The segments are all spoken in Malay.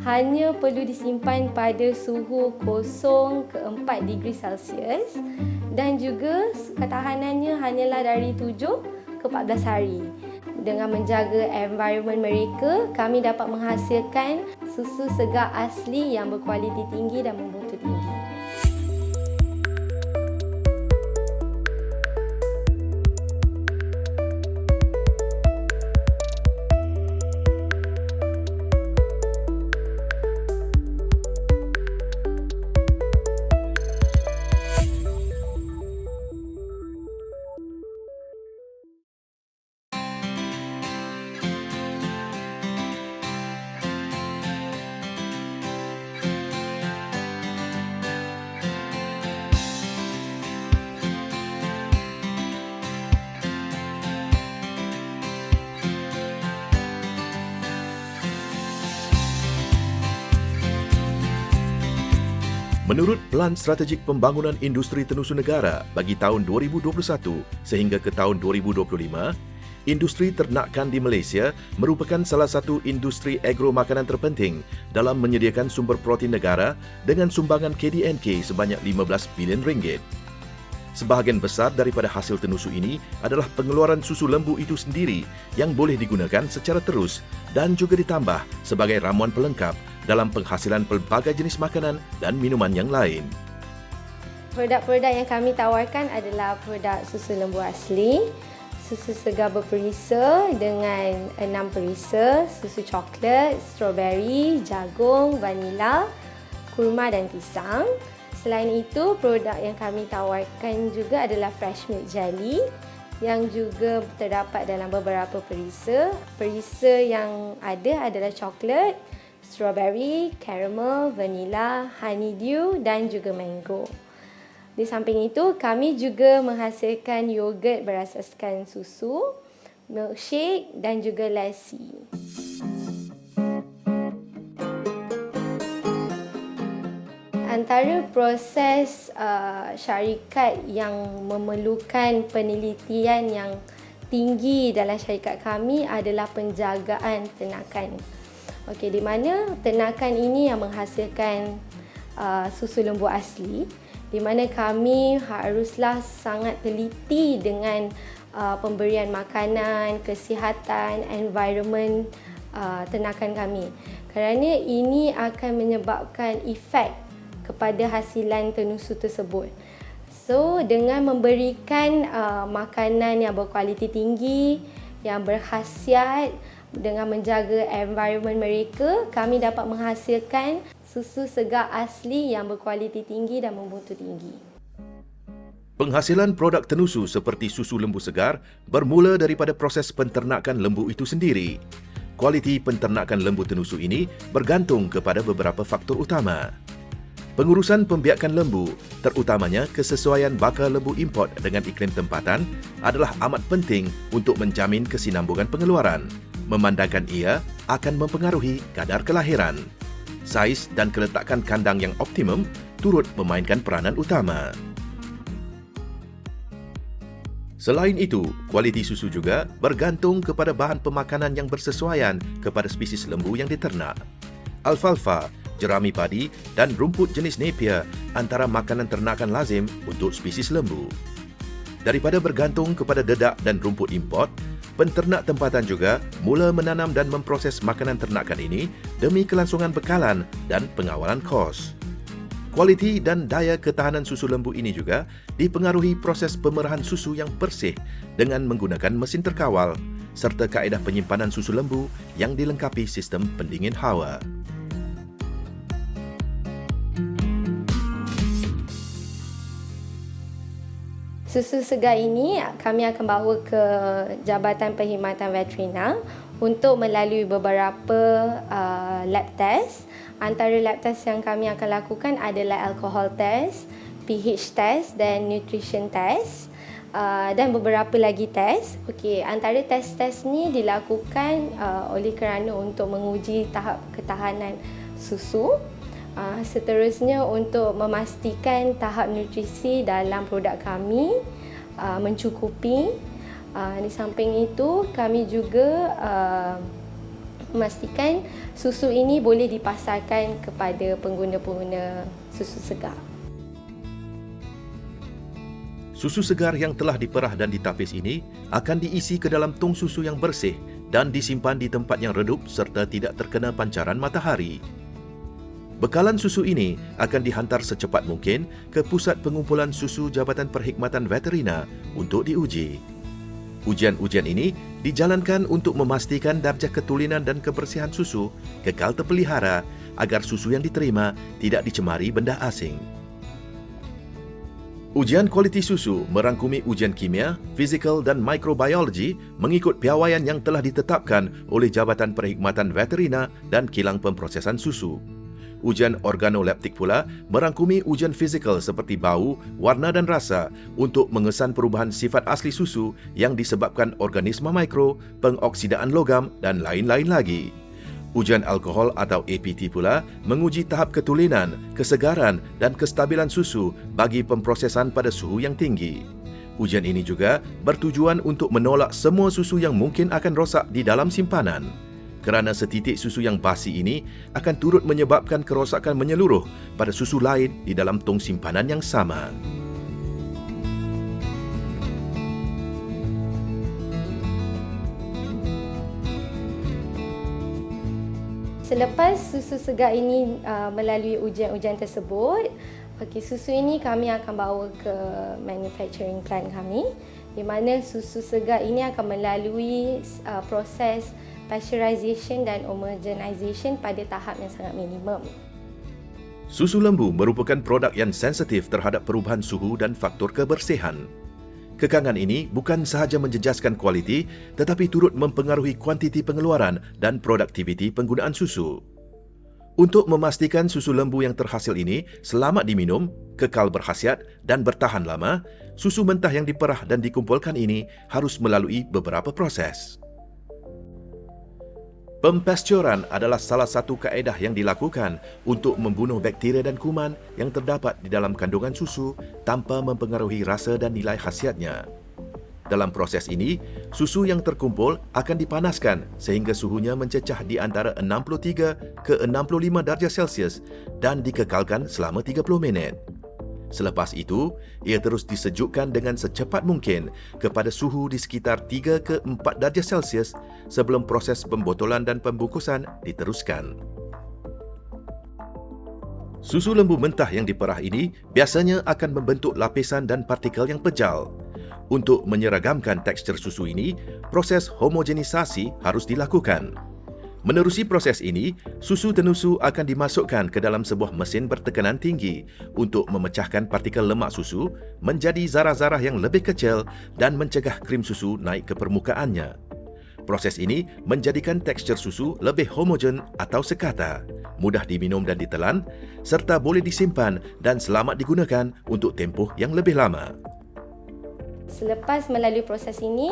Hanya perlu disimpan pada suhu 0 ke 4 degree Celsius dan juga ketahanannya hanyalah dari 7 ke 14 hari. Dengan menjaga environment mereka, kami dapat menghasilkan susu segar asli yang berkualiti tinggi dan bermutu tinggi. Menurut Pelan Strategik Pembangunan Industri Tenusu Negara bagi tahun 2021 sehingga ke tahun 2025, industri ternakan di Malaysia merupakan salah satu industri agro makanan terpenting dalam menyediakan sumber protein negara dengan sumbangan KDNK sebanyak 15 bilion ringgit. Sebahagian besar daripada hasil tenusu ini adalah pengeluaran susu lembu itu sendiri yang boleh digunakan secara terus dan juga ditambah sebagai ramuan pelengkap dalam penghasilan pelbagai jenis makanan dan minuman yang lain. Produk-produk yang kami tawarkan adalah produk susu lembu asli, susu segar berperisa dengan 6 perisa, susu coklat, strawberry, jagung, vanila, kurma dan pisang. Selain itu, produk yang kami tawarkan juga adalah fresh milk jelly yang juga terdapat dalam beberapa perisa. Perisa yang ada adalah coklat, strawberry, caramel, vanilla, honeydew dan juga mango. Di samping itu, kami juga menghasilkan yogurt berasaskan susu, milkshake dan juga lassi. Antara proses syarikat yang memerlukan penelitian yang tinggi dalam syarikat kami adalah penjagaan ternakan. Okey, di mana ternakan ini yang menghasilkan susu lembu asli, di mana kami haruslah sangat teliti dengan pemberian makanan, kesihatan, environment ternakan kami. Kerana ini akan menyebabkan efek kepada hasilan tenusu tersebut. So, dengan memberikan makanan yang berkualiti tinggi, yang berkhasiat, dengan menjaga environment mereka, kami dapat menghasilkan susu segar asli yang berkualiti tinggi dan bermutu tinggi. Penghasilan produk tenusu seperti susu lembu segar bermula daripada proses penternakan lembu itu sendiri. Kualiti penternakan lembu tenusu ini bergantung kepada beberapa faktor utama. Pengurusan pembiakan lembu, terutamanya kesesuaian bakar lembu import dengan iklim tempatan, adalah amat penting untuk menjamin kesinambungan pengeluaran, memandangkan ia akan mempengaruhi kadar kelahiran. Saiz dan keletakan kandang yang optimum turut memainkan peranan utama. Selain itu, kualiti susu juga bergantung kepada bahan pemakanan yang bersesuaian kepada spesies lembu yang diternak. Alfalfa, jerami padi dan rumput jenis Napier antara makanan ternakan lazim untuk spesies lembu. Daripada bergantung kepada dedak dan rumput import, penternak tempatan juga mula menanam dan memproses makanan ternakan ini demi kelangsungan bekalan dan pengawalan kos. Kualiti dan daya ketahanan susu lembu ini juga dipengaruhi proses pemerahan susu yang bersih dengan menggunakan mesin terkawal serta kaedah penyimpanan susu lembu yang dilengkapi sistem pendingin hawa. Susu segar ini kami akan bawa ke Jabatan Perkhidmatan Veterina untuk melalui beberapa lab test. Antara lab test yang kami akan lakukan adalah alcohol test, pH test dan nutrition test dan beberapa lagi test. Okey, antara test-test ni dilakukan oleh kerana untuk menguji tahap ketahanan susu. Seterusnya untuk memastikan tahap nutrisi dalam produk kami mencukupi. Di samping itu kami juga memastikan susu ini boleh dipasarkan kepada pengguna-pengguna susu segar. Susu segar yang telah diperah dan ditapis ini akan diisi ke dalam tong susu yang bersih dan disimpan di tempat yang redup serta tidak terkena pancaran matahari. Bekalan susu ini akan dihantar secepat mungkin ke Pusat Pengumpulan Susu Jabatan Perkhidmatan Veterina untuk diuji. Ujian-ujian ini dijalankan untuk memastikan darjah ketulinan dan kebersihan susu kekal terpelihara agar susu yang diterima tidak dicemari benda asing. Ujian kualiti susu merangkumi ujian kimia, fizikal dan mikrobiologi mengikut piawaian yang telah ditetapkan oleh Jabatan Perkhidmatan Veterina dan Kilang Pemprosesan Susu. Ujian organoleptik pula merangkumi ujian fizikal seperti bau, warna dan rasa untuk mengesan perubahan sifat asli susu yang disebabkan organisma mikro, pengoksidaan logam dan lain-lain lagi. Ujian alkohol atau APT pula menguji tahap ketulinan, kesegaran dan kestabilan susu bagi pemprosesan pada suhu yang tinggi. Ujian ini juga bertujuan untuk menolak semua susu yang mungkin akan rosak di dalam simpanan. Kerana setitik susu yang basi ini akan turut menyebabkan kerosakan menyeluruh pada susu lain di dalam tong simpanan yang sama. Selepas susu segar ini melalui ujian-ujian tersebut, susu ini kami akan bawa ke manufacturing plant kami, di mana susu segar ini akan melalui proses pasteurization dan homogenization pada tahap yang sangat minimum. Susu lembu merupakan produk yang sensitif terhadap perubahan suhu dan faktor kebersihan. Kekangan ini bukan sahaja menjejaskan kualiti tetapi turut mempengaruhi kuantiti pengeluaran dan produktiviti penggunaan susu. Untuk memastikan susu lembu yang terhasil ini selamat diminum, kekal berkhasiat dan bertahan lama, susu mentah yang diperah dan dikumpulkan ini harus melalui beberapa proses. Pempasteuran adalah salah satu kaedah yang dilakukan untuk membunuh bakteria dan kuman yang terdapat di dalam kandungan susu tanpa mempengaruhi rasa dan nilai khasiatnya. Dalam proses ini, susu yang terkumpul akan dipanaskan sehingga suhunya mencecah di antara 63 ke 65 darjah Celsius dan dikekalkan selama 30 minit. Selepas itu, ia terus disejukkan dengan secepat mungkin kepada suhu di sekitar 3 ke 4 darjah Celsius sebelum proses pembotolan dan pembungkusan diteruskan. Susu lembu mentah yang diperah ini biasanya akan membentuk lapisan dan partikel yang pejal. Untuk menyeragamkan tekstur susu ini, proses homogenisasi harus dilakukan. Menerusi proses ini, susu tenusu akan dimasukkan ke dalam sebuah mesin bertekanan tinggi untuk memecahkan partikel lemak susu menjadi zarah-zarah yang lebih kecil dan mencegah krim susu naik ke permukaannya. Proses ini menjadikan tekstur susu lebih homogen atau sekata, mudah diminum dan ditelan, serta boleh disimpan dan selamat digunakan untuk tempoh yang lebih lama. Selepas melalui proses ini,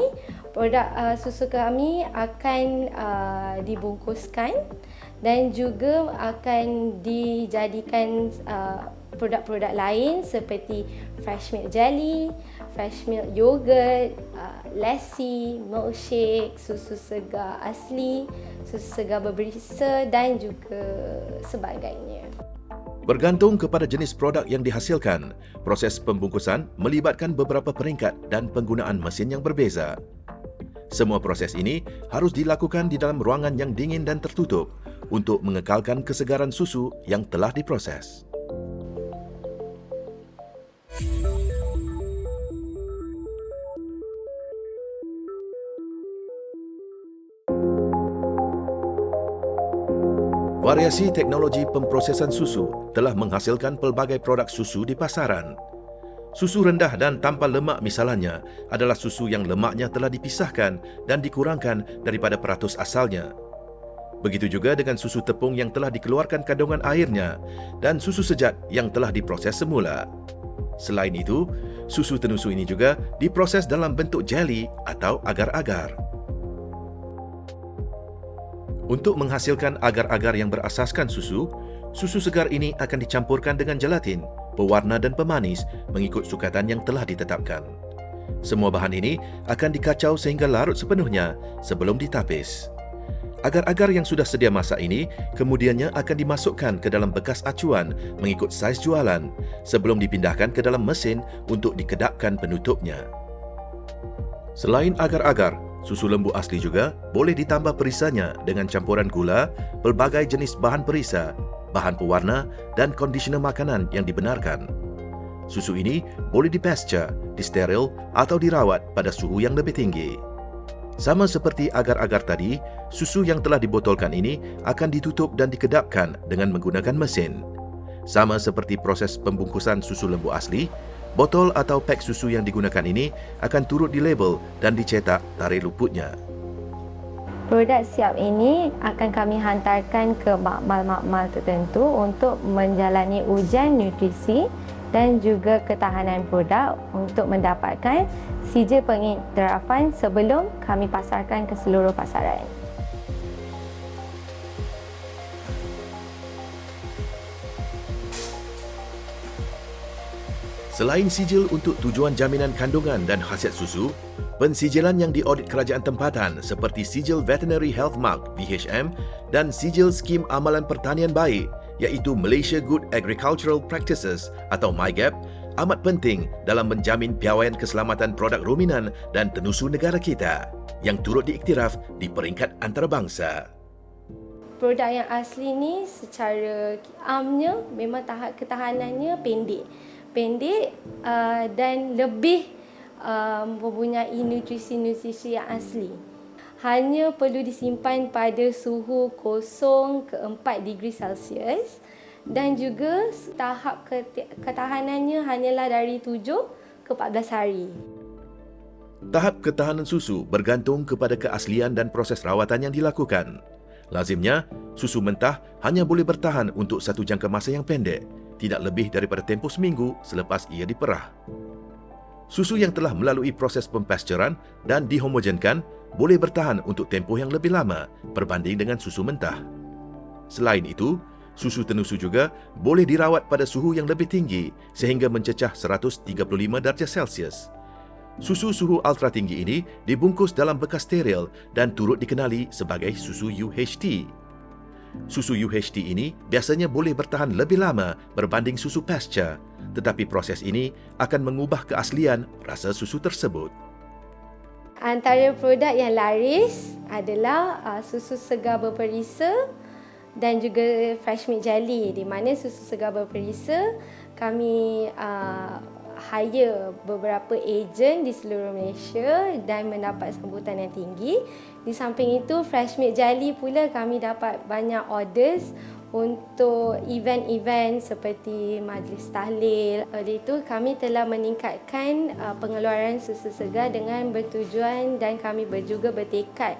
produk susu kami akan dibungkuskan dan juga akan dijadikan produk-produk lain seperti fresh milk jelly, fresh milk yogurt, lassi, milkshake, susu segar asli, susu segar berberisa dan juga sebagainya. Bergantung kepada jenis produk yang dihasilkan, proses pembungkusan melibatkan beberapa peringkat dan penggunaan mesin yang berbeza. Semua proses ini harus dilakukan di dalam ruangan yang dingin dan tertutup untuk mengekalkan kesegaran susu yang telah diproses. Variasi teknologi pemprosesan susu telah menghasilkan pelbagai produk susu di pasaran. Susu rendah dan tanpa lemak misalnya adalah susu yang lemaknya telah dipisahkan dan dikurangkan daripada peratus asalnya. Begitu juga dengan susu tepung yang telah dikeluarkan kandungan airnya dan susu sejat yang telah diproses semula. Selain itu, susu tenusu ini juga diproses dalam bentuk jeli atau agar-agar. Untuk menghasilkan agar-agar yang berasaskan susu, susu segar ini akan dicampurkan dengan gelatin, pewarna dan pemanis mengikut sukatan yang telah ditetapkan. Semua bahan ini akan dikacau sehingga larut sepenuhnya sebelum ditapis. Agar-agar yang sudah sedia masak ini kemudiannya akan dimasukkan ke dalam bekas acuan mengikut saiz jualan sebelum dipindahkan ke dalam mesin untuk dikedapkan penutupnya. Selain agar-agar, susu lembu asli juga boleh ditambah perisanya dengan campuran gula, pelbagai jenis bahan perisa, bahan pewarna dan kondisioner makanan yang dibenarkan. Susu ini boleh dipasture, disteril atau dirawat pada suhu yang lebih tinggi. Sama seperti agar-agar tadi, susu yang telah dibotolkan ini akan ditutup dan dikedapkan dengan menggunakan mesin. Sama seperti proses pembungkusan susu lembu asli, botol atau pak susu yang digunakan ini akan turut dilabel dan dicetak tarikh luputnya. Produk siap ini akan kami hantarkan ke makmal-makmal tertentu untuk menjalani ujian nutrisi dan juga ketahanan produk untuk mendapatkan sijil pengiktirafan sebelum kami pasarkan ke seluruh pasaran. Selain sijil untuk tujuan jaminan kandungan dan khasiat susu, pensijilan yang diaudit kerajaan tempatan seperti Sijil Veterinary Health Mark (VHM) dan Sijil Skim Amalan Pertanian Baik iaitu Malaysia Good Agricultural Practices atau MyGAP amat penting dalam menjamin piawaian keselamatan produk ruminan dan tenusu negara kita yang turut diiktiraf di peringkat antarabangsa. Produk yang asli ni secara amnya memang tahap ketahanannya pendek dan lebih mempunyai nutrisi-nutrisi yang asli. Hanya perlu disimpan pada suhu 0 ke 4 degree Celsius dan juga tahap ketahanannya hanyalah dari 7 ke 14 hari. Tahap ketahanan susu bergantung kepada keaslian dan proses rawatan yang dilakukan. Lazimnya, susu mentah hanya boleh bertahan untuk satu jangka masa yang pendek, tidak lebih daripada tempoh seminggu selepas ia diperah. Susu yang telah melalui proses pempasturan dan dihomogenkan boleh bertahan untuk tempoh yang lebih lama berbanding dengan susu mentah. Selain itu, susu tenusu juga boleh dirawat pada suhu yang lebih tinggi sehingga mencecah 135 darjah Celsius. Susu suhu ultra tinggi ini dibungkus dalam bekas steril dan turut dikenali sebagai susu UHT. Susu UHT ini biasanya boleh bertahan lebih lama berbanding susu pasture, tetapi proses ini akan mengubah keaslian rasa susu tersebut. Antara produk yang laris adalah susu segar berperisa dan juga fresh milk jelly, di mana susu segar berperisa kami hire beberapa ejen di seluruh Malaysia dan mendapat sambutan yang tinggi. Di samping itu, fresh milk jelly pula kami dapat banyak orders untuk event-event seperti majlis tahlil. Oleh itu, kami telah meningkatkan pengeluaran susu segar dengan bertujuan dan kami juga bertekad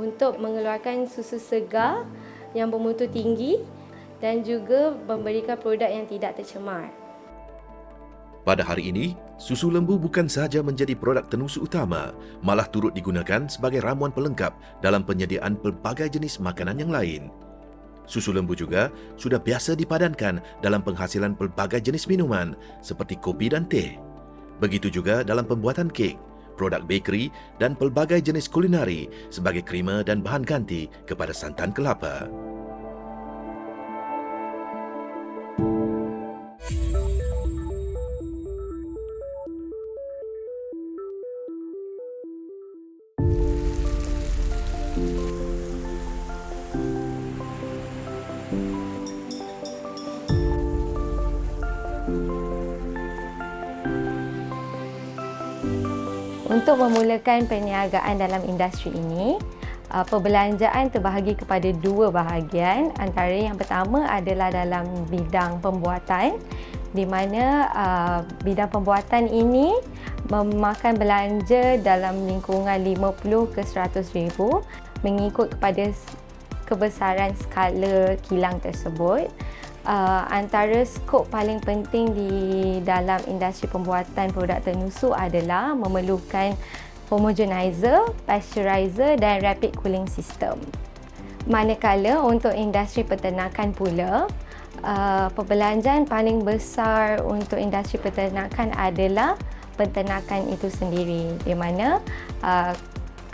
untuk mengeluarkan susu segar yang bermutu tinggi dan juga memberikan produk yang tidak tercemar. Pada hari ini, susu lembu bukan sahaja menjadi produk tenusu utama, malah turut digunakan sebagai ramuan pelengkap dalam penyediaan pelbagai jenis makanan yang lain. Susu lembu juga sudah biasa dipadankan dalam penghasilan pelbagai jenis minuman seperti kopi dan teh. Begitu juga dalam pembuatan kek, produk bakery dan pelbagai jenis kulinari sebagai krema dan bahan ganti kepada santan kelapa. Untuk memulakan perniagaan dalam industri ini, perbelanjaan terbahagi kepada dua bahagian. Antara yang pertama adalah dalam bidang pembuatan, di mana bidang pembuatan ini memakan belanja dalam lingkungan 50 ke 100 ribu mengikut kepada kebesaran skala kilang tersebut. Antara skop paling penting di dalam industri pembuatan produk tenusu adalah memerlukan homogenizer, pasteurizer dan rapid cooling system. Manakala untuk industri peternakan pula, perbelanjaan paling besar untuk industri peternakan adalah peternakan itu sendiri, di mana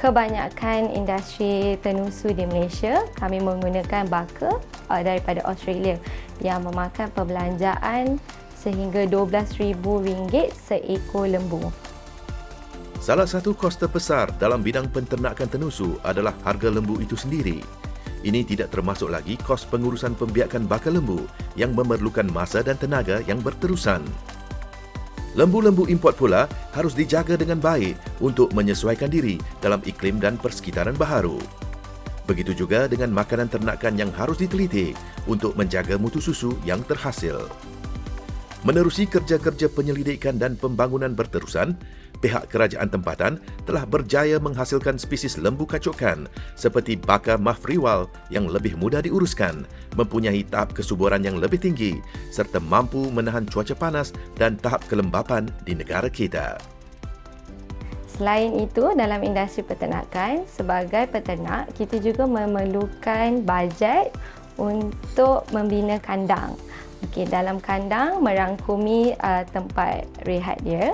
Kebanyakan industri tenusu di Malaysia, kami menggunakan baka daripada Australia yang memakan perbelanjaan sehingga RM12,000 seekor lembu. Salah satu kos terbesar dalam bidang penternakan tenusu adalah harga lembu itu sendiri. Ini tidak termasuk lagi kos pengurusan pembiakan baka lembu yang memerlukan masa dan tenaga yang berterusan. Lembu-lembu import pula harus dijaga dengan baik untuk menyesuaikan diri dalam iklim dan persekitaran baharu. Begitu juga dengan makanan ternakan yang harus diteliti untuk menjaga mutu susu yang terhasil. Menerusi kerja-kerja penyelidikan dan pembangunan berterusan, pihak kerajaan tempatan telah berjaya menghasilkan spesies lembu kacukan seperti baka Mafriwal yang lebih mudah diuruskan, mempunyai tahap kesuburan yang lebih tinggi serta mampu menahan cuaca panas dan tahap kelembapan di negara kita. Selain itu, dalam industri peternakan, sebagai peternak, kita juga memerlukan bajet untuk membina kandang. Dalam kandang merangkumi tempat rehat dia,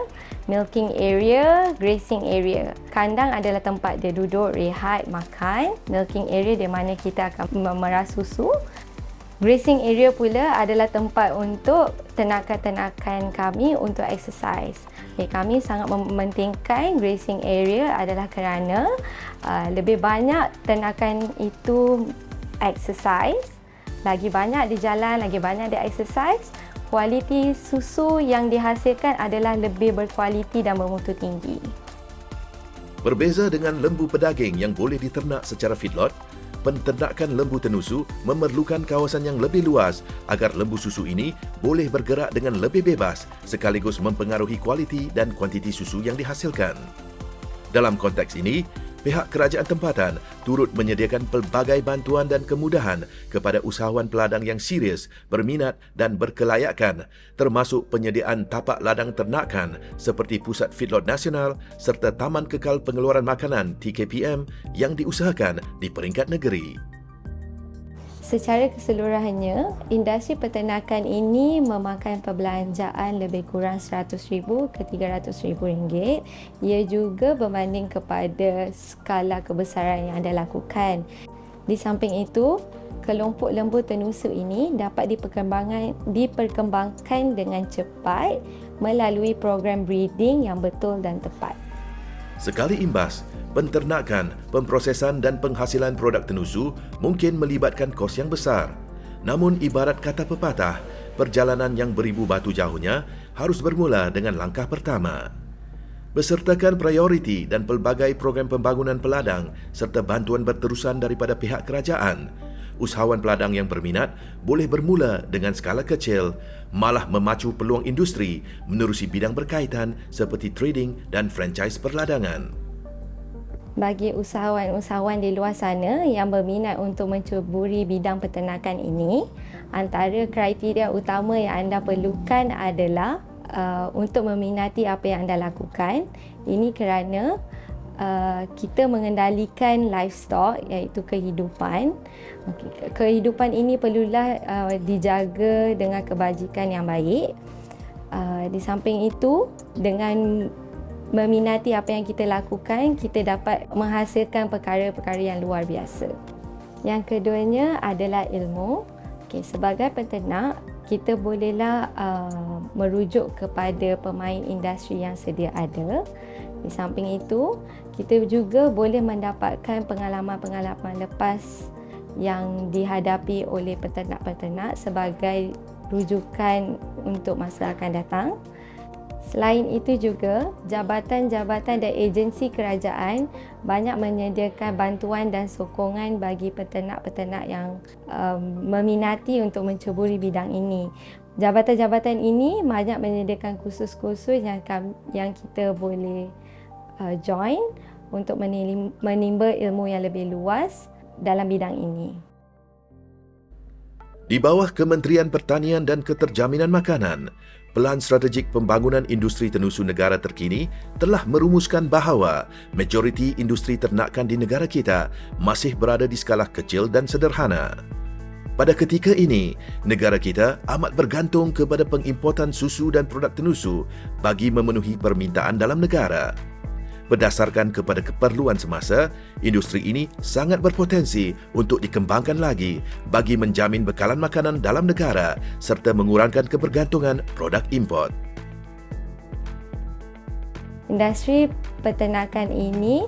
milking area, grazing area. Kandang adalah tempat dia duduk, rehat, makan. Milking area di mana kita akan memerah susu. Grazing area pula adalah tempat untuk ternakan-ternakan kami untuk exercise. Kami sangat mementingkan grazing area adalah kerana lebih banyak ternakan itu exercise. Lagi banyak di jalan, lagi banyak di exercise, kualiti susu yang dihasilkan adalah lebih berkualiti dan bermutu tinggi. Berbeza dengan lembu pedaging yang boleh diternak secara feedlot, penternakan lembu tenusu memerlukan kawasan yang lebih luas agar lembu susu ini boleh bergerak dengan lebih bebas sekaligus mempengaruhi kualiti dan kuantiti susu yang dihasilkan. Dalam konteks ini, pihak kerajaan tempatan turut menyediakan pelbagai bantuan dan kemudahan kepada usahawan peladang yang serius, berminat dan berkelayakan, termasuk penyediaan tapak ladang ternakan seperti Pusat Feedlot Nasional serta Taman Kekal Pengeluaran Makanan TKPM yang diusahakan di peringkat negeri. Secara keseluruhannya, industri peternakan ini memakan perbelanjaan lebih kurang RM100,000 ke RM300,000. Ia juga berbanding kepada skala kebesaran yang anda lakukan. Di samping itu, kelompok lembu tenusu ini dapat diperkembangkan dengan cepat melalui program breeding yang betul dan tepat. Sekali imbas, penternakan, pemprosesan dan penghasilan produk tenusu mungkin melibatkan kos yang besar. Namun ibarat kata pepatah, perjalanan yang beribu batu jauhnya harus bermula dengan langkah pertama. Besertakan prioriti dan pelbagai program pembangunan peladang serta bantuan berterusan daripada pihak kerajaan, usahawan peladang yang berminat boleh bermula dengan skala kecil, malah memacu peluang industri menerusi bidang berkaitan seperti trading dan franchise perladangan. Bagi usahawan-usahawan di luar sana yang berminat untuk menceburi bidang peternakan ini, antara kriteria utama yang anda perlukan adalah untuk meminati apa yang anda lakukan. Ini kerana kita mengendalikan livestock iaitu kehidupan. Kehidupan ini perlulah dijaga dengan kebajikan yang baik. Di samping itu, dengan meminati apa yang kita lakukan, kita dapat menghasilkan perkara-perkara yang luar biasa. Yang keduanya adalah ilmu. Sebagai peternak, kita bolehlah merujuk kepada pemain industri yang sedia ada. Di samping itu, kita juga boleh mendapatkan pengalaman-pengalaman lepas yang dihadapi oleh peternak-peternak sebagai rujukan untuk masa akan datang. Selain itu juga, jabatan-jabatan dan agensi kerajaan banyak menyediakan bantuan dan sokongan bagi peternak-peternak yang meminati untuk menceburi bidang ini. Jabatan-jabatan ini banyak menyediakan kursus-kursus yang kita boleh join untuk menimba ilmu yang lebih luas dalam bidang ini. Di bawah Kementerian Pertanian dan Keterjaminan Makanan, Pelan Strategik Pembangunan Industri Tenusu Negara terkini telah merumuskan bahawa majoriti industri ternakan di negara kita masih berada di skala kecil dan sederhana. Pada ketika ini, negara kita amat bergantung kepada pengimportan susu dan produk tenusu bagi memenuhi permintaan dalam negara. Berdasarkan kepada keperluan semasa, industri ini sangat berpotensi untuk dikembangkan lagi bagi menjamin bekalan makanan dalam negara serta mengurangkan kebergantungan produk import. Industri peternakan ini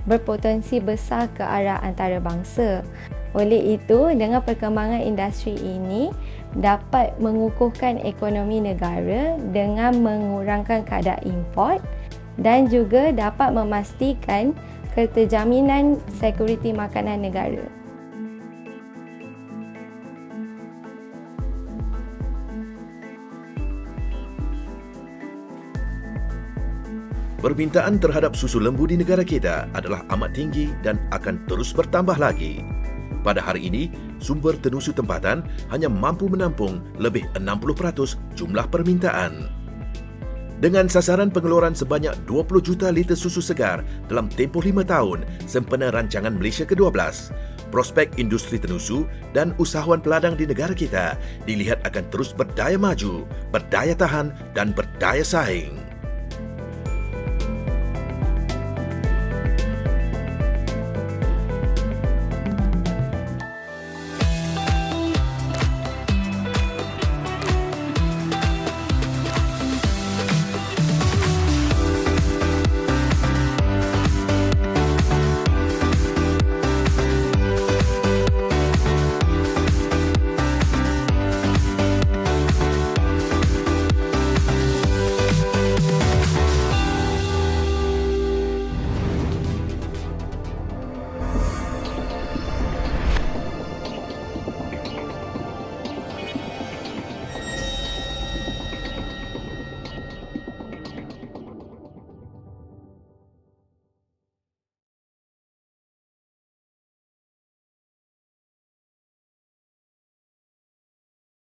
berpotensi besar ke arah antarabangsa. Oleh itu, dengan perkembangan industri ini dapat mengukuhkan ekonomi negara dengan mengurangkan kadar import dan juga dapat memastikan keterjaminan sekuriti makanan negara. Permintaan terhadap susu lembu di negara kita adalah amat tinggi dan akan terus bertambah lagi. Pada hari ini, sumber tenusu tempatan hanya mampu menampung lebih 60% jumlah permintaan. Dengan sasaran pengeluaran sebanyak 20 juta liter susu segar dalam tempoh 5 tahun sempena rancangan Malaysia ke-12, prospek industri tenusu dan usahawan peladang di negara kita dilihat akan terus berdaya maju, berdaya tahan dan berdaya saing.